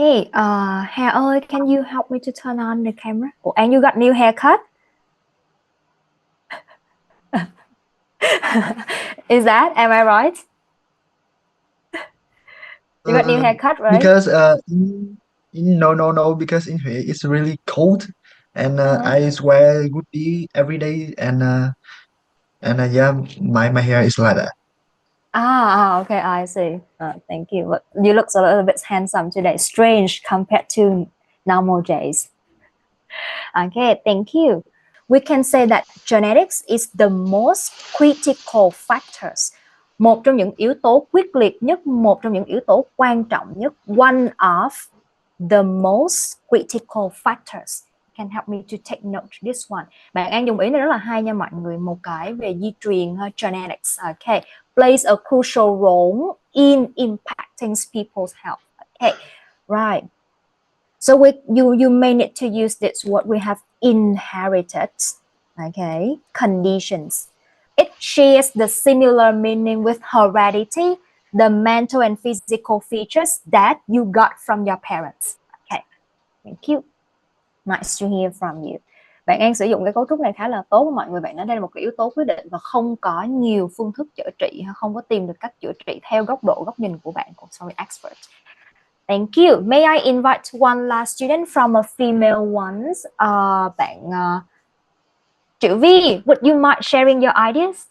Okay, Hà ơi, can you help me to turn on the camera? Oh, and you got new haircut? Is that, am I right? You got new haircut, right? Because no, because in here it's really cold, and I swear good tea every day, and yeah, my hair is like that. Okay, I see. Thank you. You look a little bit handsome today. Strange compared to normal days. Okay, thank you. We can say that genetics is the most critical factors. Một trong những yếu tố quyết liệt nhất, một trong những yếu tố quan trọng nhất. One of the most critical factors. Can help me to take note this one. Bạn An dùng ý này rất là hay nha mọi người. Một cái về di truyền, genetics. Okay, plays a crucial role in impacting people's health. Okay, right. So you may need to use this word. We have inherited, okay, conditions. It shares the similar meaning with heredity, the mental and physical features that you got from your parents. Okay, thank you. Nice to hear from you. Bạn An sử dụng cái cấu trúc này khá là tốt mọi người. Bạn nói đây là một cái yếu tố quyết định và không có nhiều phương thức chữa trị, không có tìm được cách chữa trị theo góc nhìn của bạn. Sorry, expert. Thank you. May I invite one last student from a female ones? Bạn Triệu Vi, would you mind sharing your ideas?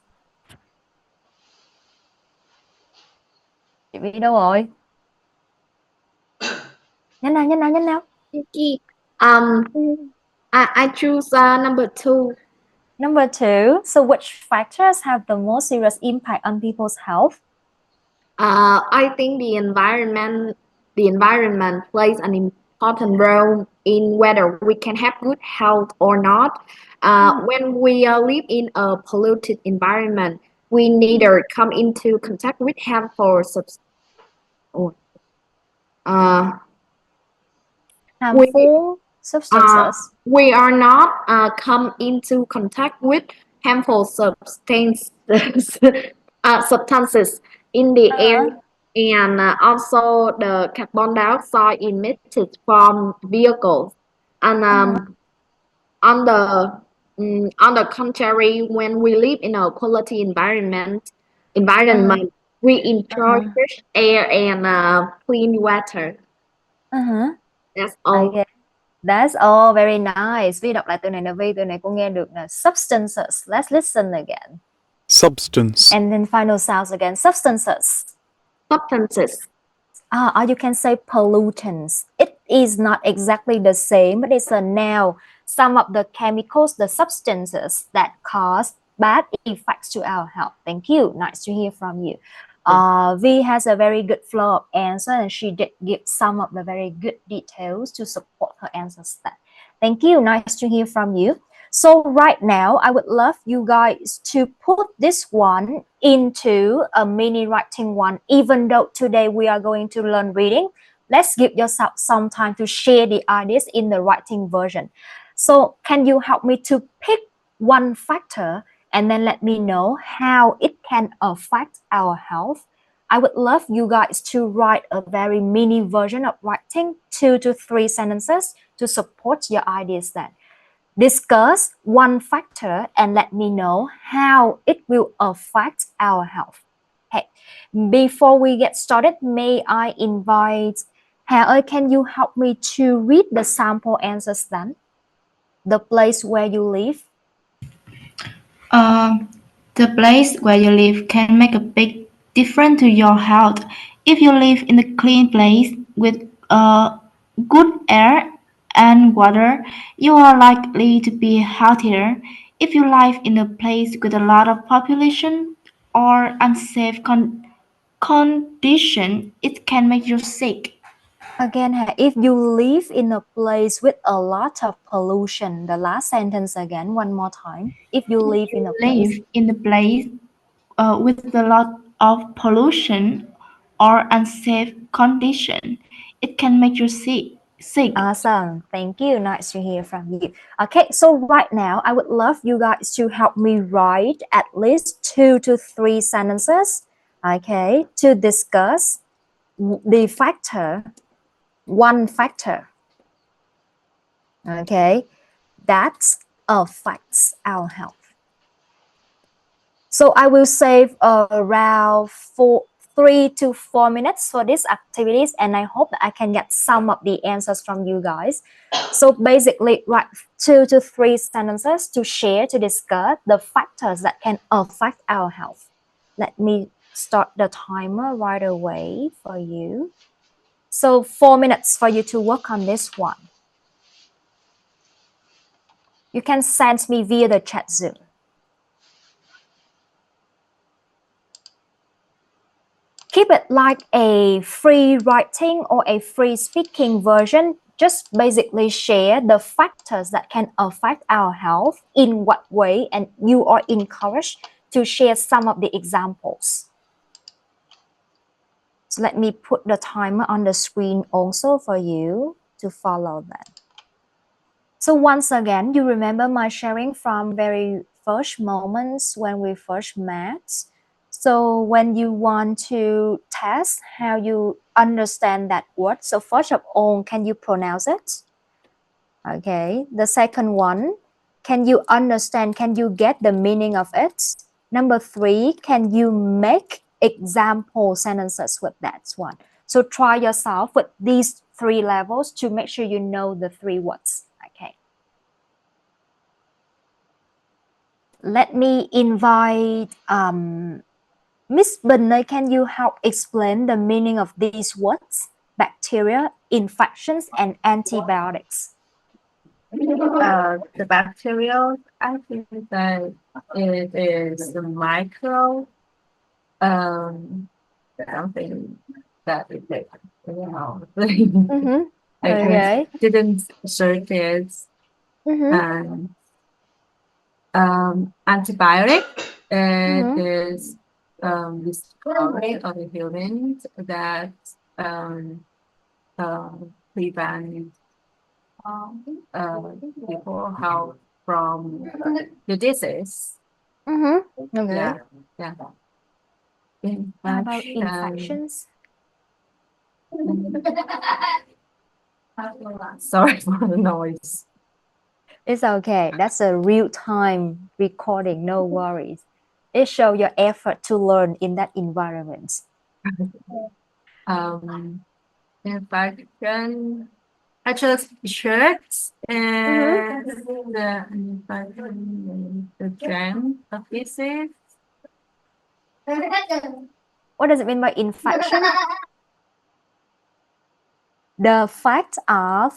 Triệu Vi đâu rồi? Nhanh nào. Okay. I choose number 2. Number 2. So which factors have the most serious impact on people's health? I think the environment plays an important role in whether we can have good health or not. When we live in a polluted environment, we neither come into contact with harmful substances. We are not come into contact with harmful substances in the air, and also the carbon dioxide emitted from vehicles. And on the contrary, when we live in a quality environment, we enjoy fresh air and clean water. That's all. Okay. That's all, very nice. Vi đọc lại từ này là Vi, từ này cô nghe được là substances. Let's listen again. Substance. And then final sounds again. Substances. Or you can say pollutants. It is not exactly the same, but it's a noun. Some of the chemicals, the substances that cause bad effects to our health. Thank you. Nice to hear from you. V has a very good flow of answer, and she did give some of the very good details to support her answers. Thank you. Nice to hear from you. So right now, I would love you guys to put this one into a mini writing one. Even though today we are going to learn reading, let's give yourself some time to share the ideas in the writing version. So can you help me to pick one factor and then let me know how it can affect our health? I would love you guys to write a very mini version of writing 2 to 3 sentences to support your ideas then. Discuss one factor and let me know how it will affect our health. Okay. Before we get started, may I invite Hà ơi, can you help me to read the sample answers then? The place where you live. The place where you live can make a big difference to your health. If you live in a clean place with good air and water, you are likely to be healthier. If you live in a place with a lot of population or unsafe condition, it can make you sick. Again, if you live in a place with a lot of pollution, the last sentence again, one more time. If you live in a place with a lot of pollution or unsafe condition, it can make you sick. Awesome. Thank you. Nice to hear from you. Okay, so right now, I would love you guys to help me write at least 2 to 3 sentences, okay, to discuss the factor one factor, okay, that affects our health. So I will save around 3 to 4 minutes for these activities, and I hope that I can get some of the answers from you guys. So basically, write 2 to 3 sentences to share, to discuss the factors that can affect our health. Let me start the timer right away for you. So 4 minutes for you to work on this one. You can send me via the chat Zoom. Keep it like a free writing or a free speaking version. Just basically share the factors that can affect our health, in what way, and you are encouraged to share some of the examples. So let me put the timer on the screen also for you to follow that. So once again, you remember my sharing from very first moments when we first met. So when you want to test how you understand that word, so first of all, can you pronounce it? Okay. The second one, can you understand, can you get the meaning of it? Number 3, can you make example sentences with that one? So try yourself with these 3 levels to make sure you know the 3 words. Okay. Let me invite Miss Bình. Can you help explain the meaning of these words? Bacteria, infections, and antibiotics. The bacterial, I think that it is the micro, something that it takes, Okay. I didn't search it. And antibiotic, it is discovery of the humans that prevent people health from the disease. Okay. Yeah. How about infections? Sorry for the noise. It's okay. That's a real-time recording. No worries. It shows your effort to learn in that environment. Infection. I just checked and the infection, the germ of disease. What does it mean by infection? The fact of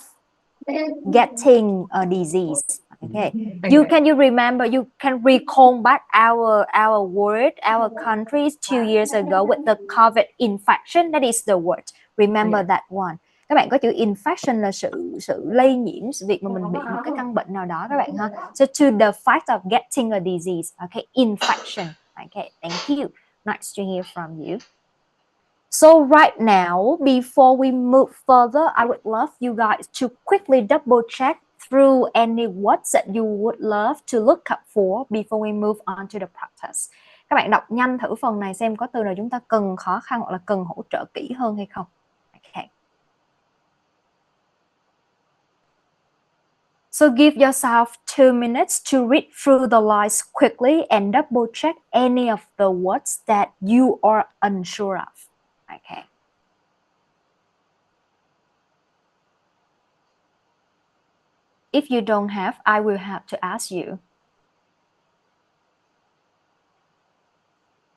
getting a disease. Okay. Can you remember, you can recall back our word, our countries 2 years ago with the COVID infection. That is the word. Remember that one. Các bạn có chữ infection là sự lây nhiễm, sự việc mà mình bị một cái căn bệnh nào đó các bạn ha. So to the fact of getting a disease. Okay, infection. Okay, thank you. Nice to hear from you. So right now, before we move further, I would love you guys to quickly double check through any words that you would love to look up for before we move on to the practice. Các bạn đọc nhanh thử phần này xem có từ nào chúng ta cần khó khăn hoặc là cần hỗ trợ kỹ hơn hay không. Okay. So give yourself 2 minutes to read through the lines quickly and double check any of the words that you are unsure of. Okay. If you don't have, I will have to ask you.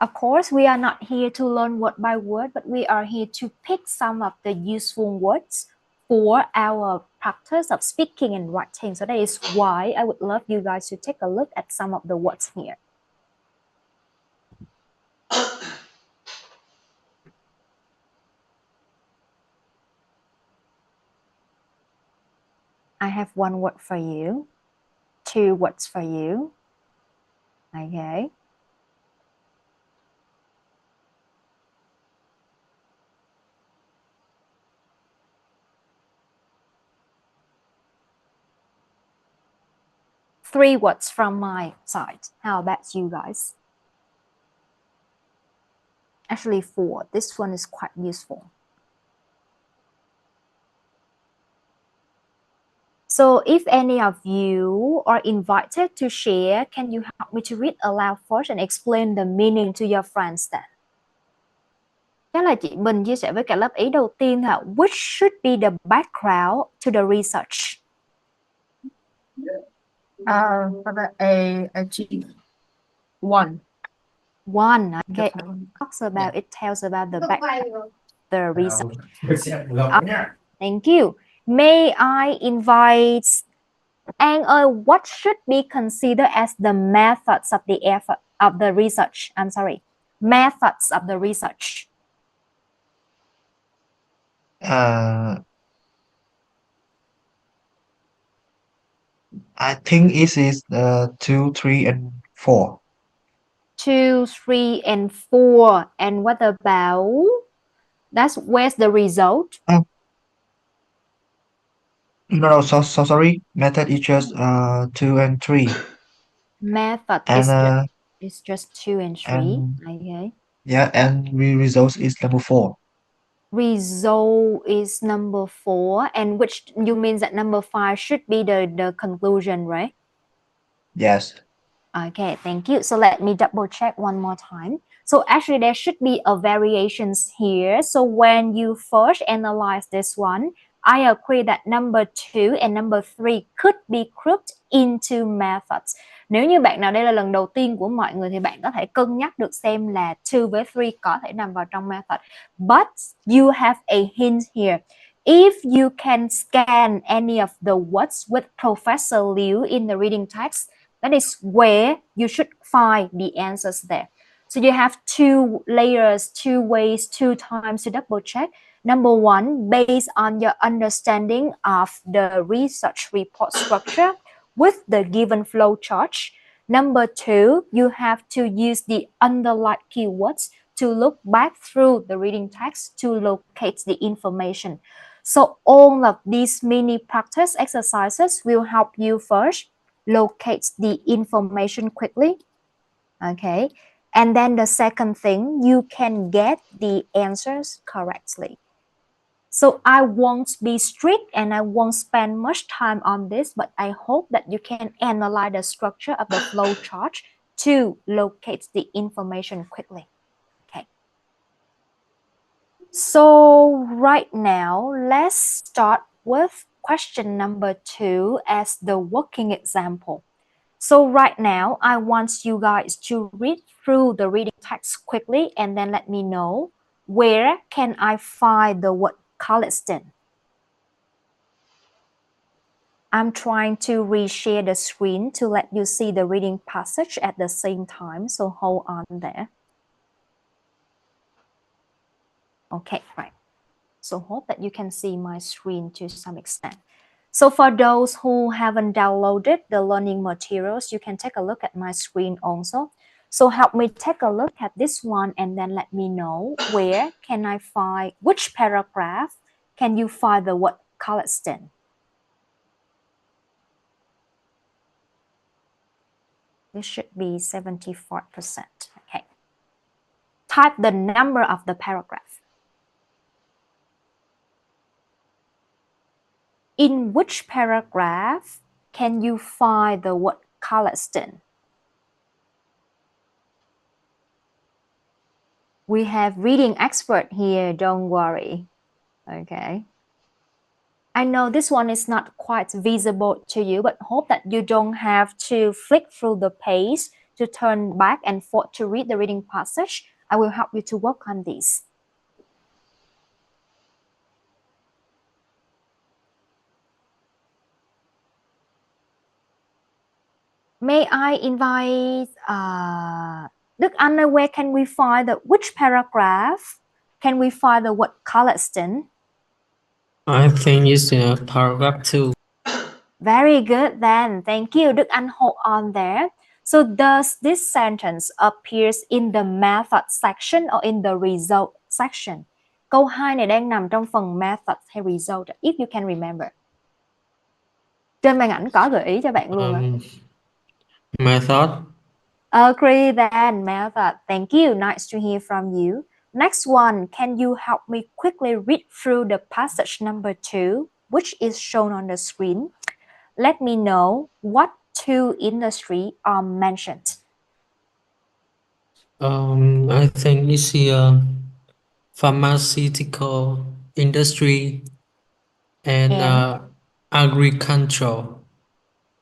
Of course, we are not here to learn word by word, but we are here to pick some of the useful words for our practice of speaking and writing. So that is why I would love you guys to take a look at some of the words here. I have 1 word for you, 2 words for you. Okay. Three words from my side. How about you guys? Actually 4. This one is quite useful. So if any of you are invited to share, can you help me to read aloud first and explain the meaning to your friends then? Chắc là chị Bình chia sẻ với cả lớp ý đầu tiên là which should be the background to the research? For the A, G. One. Okay. Talks about it tells about the background, the research. Thank you. May I invite An ơi, what should be considered as the methods of the effort of the research? I'm sorry, methods of the research. I think it is 2, 3, and 4. 2, 3, and 4. And what about where's the result? No, so sorry. Method is just 2 and 3. Method And is just 2 and 3. Okay. Yeah, and result is number 4. Result is number 4, and which you mean that number 5 should be the conclusion, right? Yes. Okay, thank you. So let me double check one more time. So actually there should be a variations here. So when you first analyze this one, I agree that number 2 and number 3 could be grouped into methods. Nếu như bạn nào đây là lần đầu tiên của mọi người thì bạn có thể cân nhắc được xem là 2 với 3 có thể nằm vào trong method. But you have a hint here. If you can scan any of the words with Professor Liu in the reading text, that is where you should find the answers there. So you have 2 layers, 2 ways, 2 times to double check. Number 1, based on your understanding of the research report structure with the given flow chart. Number 2, you have to use the underlined keywords to look back through the reading text to locate the information. So all of these mini practice exercises will help you first locate the information quickly. Okay. And then the second thing, you can get the answers correctly. So I won't be strict and I won't spend much time on this, but I hope that you can analyze the structure of the flow chart to locate the information quickly. Okay. So right now, let's start with question number 2 as the working example. So right now, I want you guys to read through the reading text quickly and then let me know where can I find the word collagen. I'm trying to reshare the screen to let you see the reading passage at the same time, so hold on there. Okay, right. So hope that you can see my screen to some extent. So for those who haven't downloaded the learning materials, you can take a look at my screen also. So help me take a look at this one and then let me know where can I find, which paragraph can you find the word collagen. This should be 74%. Okay. Type the number of the paragraph. In which paragraph can you find the word collagen? We have reading expert here, don't worry. Okay. I know this one is not quite visible to you, but hope that you don't have to flick through the page to turn back and forth to read the reading passage. I will help you to work on this. May I invite Đức Anh, where can we find which paragraph can we find the word collagen? I think it's paragraph 2. Very good then. Thank you. Đức Anh, hold on there. So does this sentence appears in the method section or in the result section? Câu 2 này đang nằm trong phần method hay result, if you can remember. Trên màn ảnh có gợi ý cho bạn luôn ạ. Method. Agree then, method. Thank you. Nice to hear from you. Next one, can you help me quickly read through the passage number 2, which is shown on the screen? let me know what two industries are mentioned. I think it's the pharmaceutical industry and agricultural.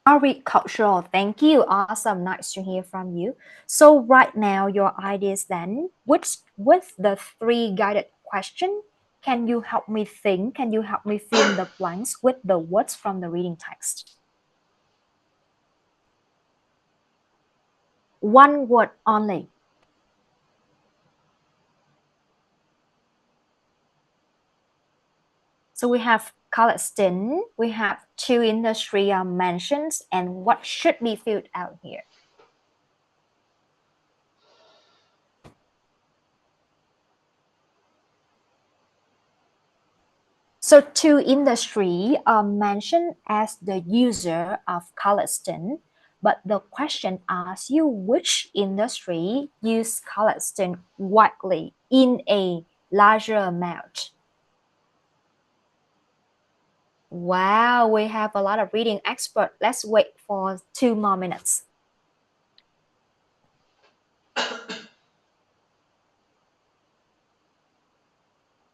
Agricultural. Thank you. Awesome. Nice to hear from you. So right now your ideas then, which with the 3 guided questions, can you help me think? Can you help me fill in the blanks with the words from the reading text? One word only. So we have Palestine, we have two industry mentioned, and what should be filled out here? So two industry are mentioned as the user of collagen, but the question asks you which industry use collagen widely in a larger amount. Wow, we have a lot of reading expert. Let's wait for 2 more minutes.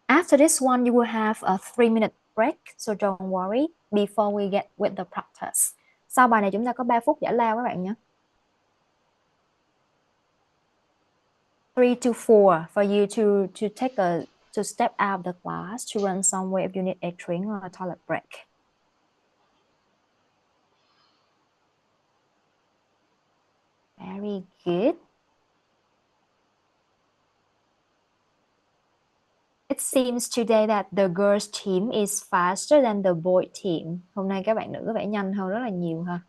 After this one, you will have a 3-minute break, so don't worry before we get with the practice. Sau bài này chúng ta có 3 phút giải lao các bạn nhé. 3 to 4 for you to take to step out of the class to run somewhere if you need a drink or a toilet break. Very good. It seems today that the girls team is faster than the boy team. Hôm nay các bạn nữ có vẻ nhanh hơn rất là nhiều ha.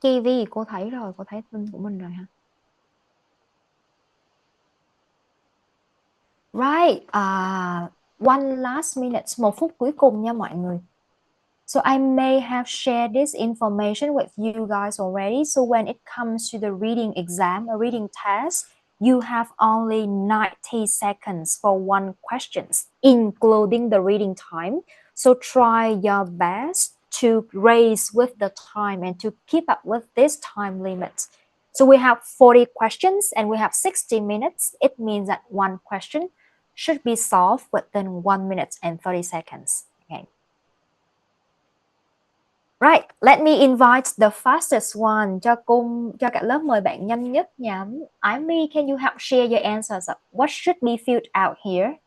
Kiwi cô thấy rồi, cô thấy tin của mình rồi hả? Right, one last minute, 1 phút cuối cùng nha mọi người. So I may have shared this information with you guys already. So when it comes to the reading exam or reading test, you have only 90 seconds for one question, including the reading time. So try your best to race with the time and to keep up with this time limit. So we have 40 questions and we have 60 minutes. It means that one question should be solved within 1 minute and 30 seconds. Okay. Right, let me invite the fastest one. Cho cả lớp mời bạn nhanh nhất nha. Amy, can you help share your answers? What should be filled out here?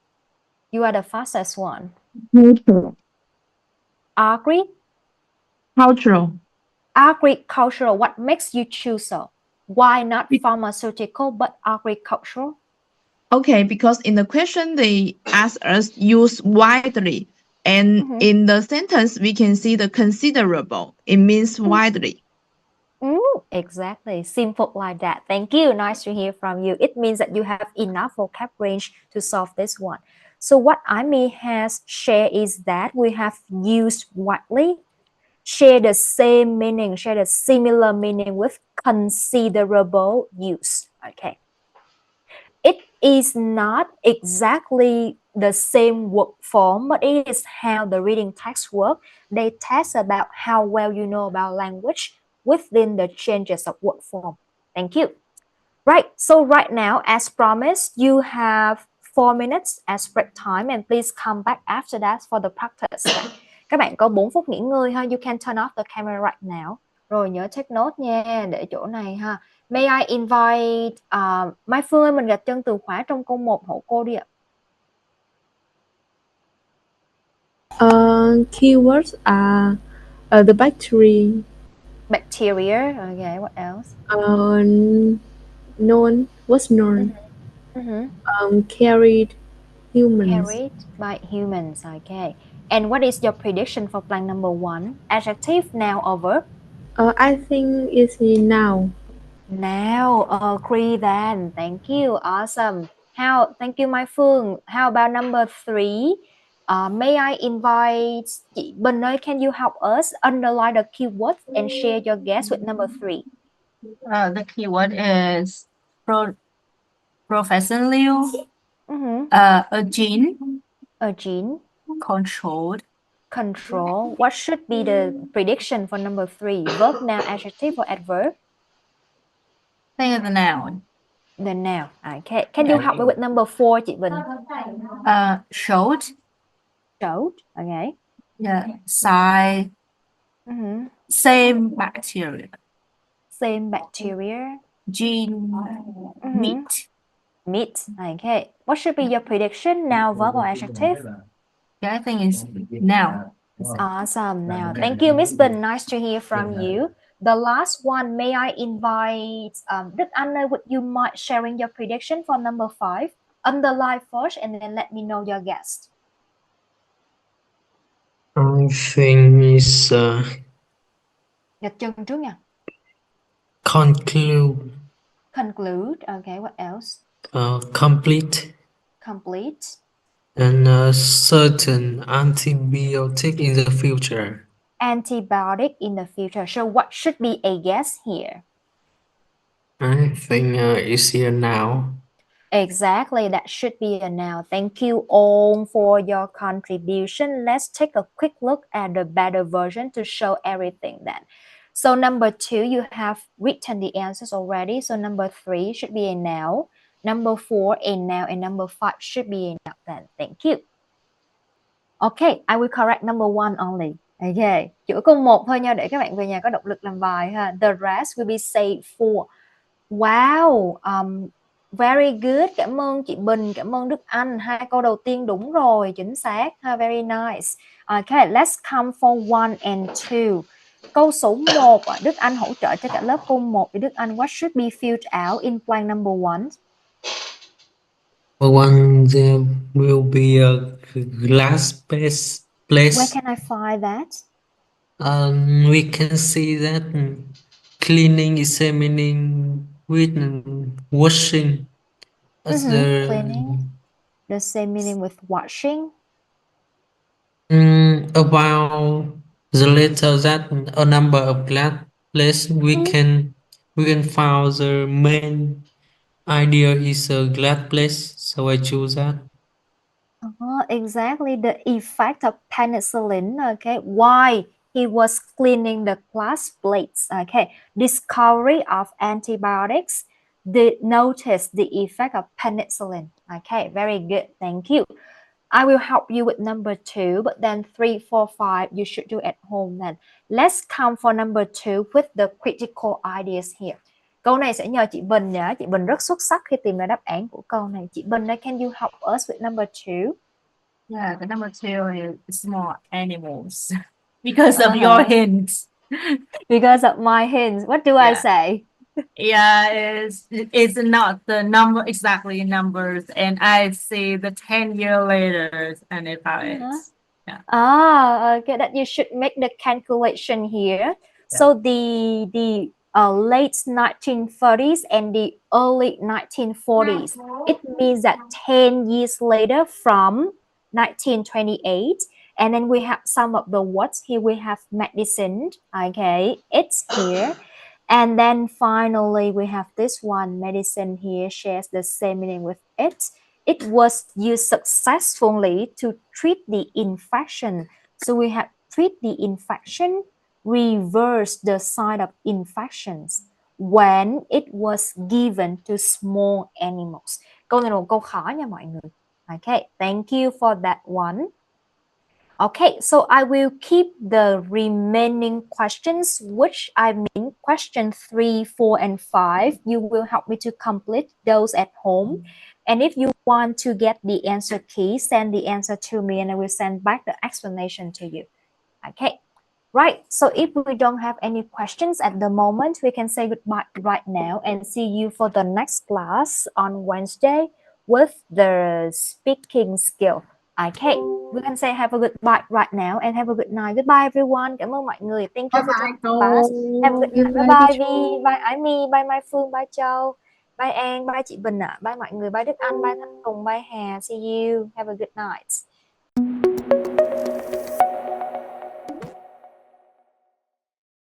You are the fastest one. Cultural. Agricultural. What makes you choose so? Why not pharmaceutical but agricultural? Okay, because in the question they ask us use widely, and in the sentence we can see the considerable. It means widely. Exactly, simple like that. Thank you. Nice to hear from you. It means that you have enough vocab range to solve this one. So what Amy has shared is that we have used widely, share the same meaning, share the similar meaning with considerable use. Okay. It is not exactly the same word form, but it is how the reading text work. They test about how well you know about language within the changes of word form. Thank you. Right, so right now, as promised, you have 4 minutes as break time and please come back after that for the practice. Các bạn có 4 phút nghỉ ngơi ha. You can turn off the camera right now. Rồi nhớ take note nha, để chỗ này ha. May I invite Mai Phương ơi, mình gạch chân từ khóa trong câu 1 hộ cô đi ạ. Keywords are the bacteria. Bacteria. Okay, what else? Known. What's known? Carried humans. Carried by humans. Okay. And what is your prediction for blank number 1? Adjective, noun, or verb? I think it's now. Now, agree then. Thank you. Awesome. Thank you Mai Phương. How about number 3? May I invite chị Bình ơi, can you help us underline the keyword and share your guess with number 3? The keyword is professional, a gene, controlled. Control. What should be the prediction for number 3? Verb, noun, adjective, or adverb? Think of the noun. The noun. Okay. Can you help me with number 4, chị Bình? Showed. Okay. Yeah. Size. Same bacteria. Gene. Meat. Okay. What should be your prediction? Noun, verb, or adjective? Yeah, I think it's noun. Awesome. Now, thank you, Miss Bình. Nice to hear from you. The last one, may I invite Đức Anh, would you mind sharing your prediction for number 5? Underline first and then let me know your guess. I think it's Gạch chân trước nha. conclude. Okay, what else? Complete. And certain antibiotic in the future. Antibiotic in the future. So what should be a guess here? I think it's here now. Exactly, that should be a noun. Thank you all for your contribution. Let's take a quick look at the better version to show everything then. So number 2, you have written the answers already. So number 3 should be a noun. Number 4, a noun. And number 5 should be a noun then. Thank you. Okay, I will correct number 1 only. Okay, chữa câu 1 thôi nha, để các bạn về nhà có động lực làm bài ha. The rest will be say for. Wow, very good. Cảm ơn chị Bình, cảm ơn Đức Anh. 2 câu đầu tiên đúng rồi, chính xác. Very nice. Okay, let's come for 1 and 2. Câu số 1, Đức Anh hỗ trợ cho cả lớp câu 1 thì Đức Anh, what should be filled out in blank number 1? One, there will be a glass place. Where can I find that? We can see that cleaning, examining, with washing. Cleaning. The same meaning with washing. About the letter that a number of glass place we can find the main idea is a glass place, so I choose that. Exactly, the effect of penicillin, okay, why he was cleaning the glass plates, okay, discovery of antibiotics, notice the effect of penicillin, okay, very good, thank you. I will help you with number 2, but then 3, 4, 5, you should do at home then. Let's come for number 2 with the critical ideas here. Câu này sẽ nhờ chị Bình nhé. Chị Bình rất xuất sắc khi tìm ra đáp án của câu này. Chị Bình, can you help us with number 2? Yeah, the number 2 is small animals. Because of your hints. Because of my hints. What do I say? Yeah, it's not the number exactly numbers, and I see the 10-year later, and if it's Okay, that you should make the calculation here. So the late 1930s and the early 1940s, it means that 10 years later from 1928, and then we have some of the words here. We have medicine, okay, it's here. And then finally, we have this one, medicine here shares the same meaning with it. It was used successfully to treat the infection. So we have treat the infection, reverse the sign of infections when it was given to small animals. Câu này là một câu khó nha mọi người. Okay, thank you for that one. Okay, so I will keep the remaining questions, which I mean question 3, 4, and 5. You will help me to complete those at home. And if you want to get the answer key, send the answer to me and I will send back the explanation to you. Okay, right. So if we don't have any questions at the moment, we can say goodbye right now and see you for the next class on Wednesday with the speaking skill. Okay, we can say have a goodbye right now and have a good night. Goodbye everyone. Cảm ơn mọi người. Thank you for joining class. Have a good night. Bye bye Vi, bye Amy, bye Mai Phương, bye Châu. Bye An, bye chị Bình ạ, bye mọi người, bye Đức Anh, bye Thanh Tùng, bye Hà, see you, have a good night.